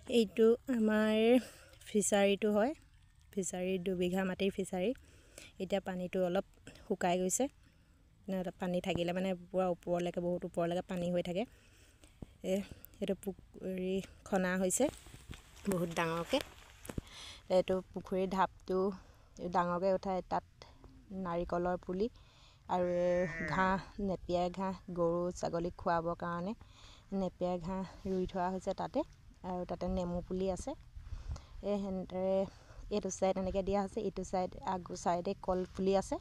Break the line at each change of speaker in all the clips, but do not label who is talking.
এইটো আমাৰ ফিচাৰীটো হয়। ফিচাৰী 2 বিঘা মাটিৰ ফিচাৰী। এতিয়া পানীটো অলপ শুকাই গৈছে। পানী থাকিলে মানে পুৰা ওপৰলৈকে বহুত ওপৰলৈকে পানী হৈ থাকে। এইটো পুখুৰী খনা হৈছে বহুত ডাঙৰকৈ। এইটো পুখুৰীৰ ঢাপটো ডাঙৰকৈ উঠাই তাত নাৰিকলৰ পুলি আৰু ঘাঁহ, নেপিয়াৰ ঘাঁহ গৰু ছাগলীক খুৱাবৰ কাৰণে নেপিয়াৰ ঘাঁহ ৰুই থোৱা হৈছে তাতে। আৰু তাতে নেমু পুলি আছে। সেনেদৰে এইটো ছাইড এনেকৈ দিয়া হৈছে। এইটো ছাইড চাইডে কল পুলি আছে।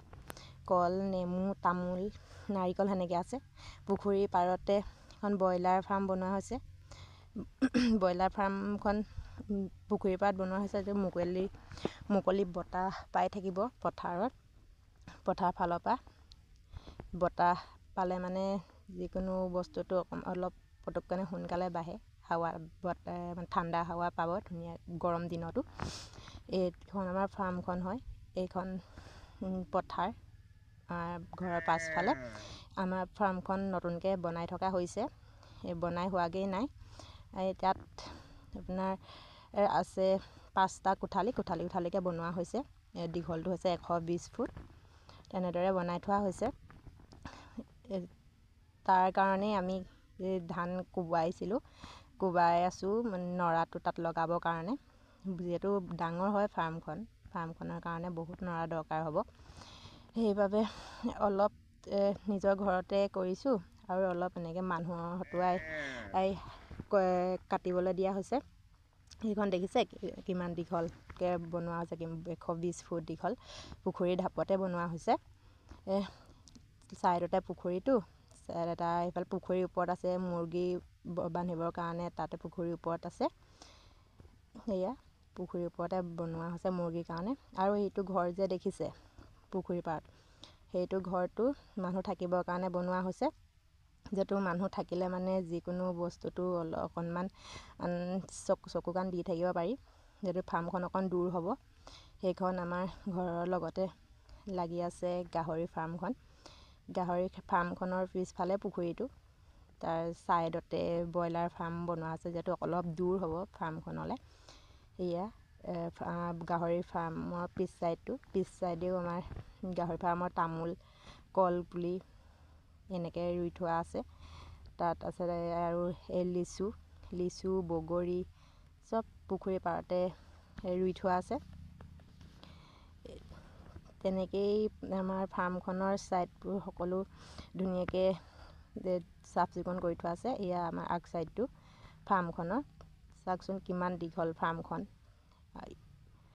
কল, নেমু, তামোল, নাৰিকল সেনেকৈ আছে। পুখুৰীৰ পাৰতে এখন ব্ৰইলাৰ ফাৰ্ম বনোৱা হৈছে। ব্ৰইলাৰ ফাৰ্মখন পুখুৰীৰ পাৰত বনোৱা হৈছে যে মুকলি বতাহ পাই থাকিব পথাৰ ফালৰ পৰা। বতাহ পালে মানে যিকোনো বস্তুটো অলপ পটককৈ সোনকালে বাঢ়ে। মানে ঠাণ্ডা হাৱা পাব ধুনীয়া গৰম দিনতো। এইখন আমাৰ ফাৰ্মখন হয়। এইখন পথাৰ ঘৰৰ পাছফালে। আমাৰ ফাৰ্মখন নতুনকৈ বনাই থকা হৈছে। বনাই হোৱাগৈ নাই। তাত আপোনাৰ আছে 5টা কোঠালিকৈ বনোৱা হৈছে। দীঘলটো হৈছে 120 ফুট। তেনেদৰে বনাই থোৱা হৈছে। তাৰ কাৰণেই আমি ধান কোবাই আছোঁ নৰাটো তাত লগাবৰ কাৰণে। যিহেতু ডাঙৰ হয় ফাৰ্মখনৰ কাৰণে বহুত নৰা দৰকাৰ হ'ব। সেইবাবে অলপ নিজৰ ঘৰতে কৰিছোঁ আৰু অলপ এনেকৈ মানুহৰ হতুৱাই কাটিবলৈ দিয়া হৈছে। সেইখন দেখিছে কিমান দীঘলকৈ বনোৱা হৈছে, 120 ফুট দীঘল। পুখুৰীৰ ঢাপতে বনোৱা হৈছে। ছাইডতে পুখুৰীটো এটা এইফালে পুখুৰীৰ ওপৰত আছে মুৰ্গী বান্ধিবৰ কাৰণে। তাতে পুখুৰীৰ ওপৰত আছে। সেয়া পুখুৰীৰ ওপৰতে বনোৱা হৈছে মুৰ্গীৰ কাৰণে। আৰু এইটো ঘৰ যে দেখিছে পুখুৰীৰ পাৰত, সেইটো ঘৰটো মানুহ থাকিবৰ কাৰণে বনোৱা হৈছে। যিহেতু মানুহ থাকিলে মানে যিকোনো বস্তুটো অকণমান চকু কাণ দি থাকিব পাৰি। যিহেতু ফাৰ্মখন অকণ দূৰ হ'ব। সেইখন আমাৰ ঘৰৰ লগতে লাগি আছে গাহৰি ফাৰ্মখন। গাহৰি ফাৰ্মখনৰ পিছফালে পুখুৰীটো। তাৰ ছাইডতে ব্ৰইলাৰ ফাৰ্ম বনোৱা আছে। যিহেতু অলপ দূৰ হ'ব ফাৰ্মখনলৈ। সেয়া গাহৰি ফাৰ্মৰ পিছ ছাইডেও আমাৰ গাহৰি ফাৰ্মৰ তামোল, কল পুলি এনেকৈ ৰুই থোৱা আছে। তাত আছে আৰু এই লিচু, বগৰী চব পুখুৰীৰ পাৰতে ৰুই থোৱা আছে। তেনেকেই আমাৰ ফাৰ্মখনৰ ছাইডবোৰ সকলো ধুনীয়াকৈ চাফ চিকুণ কৰি থোৱা আছে। এয়া আমাৰ আগ ছাইডটো ফাৰ্মখনৰ। চাওকচোন কিমান দীঘল ফাৰ্মখন।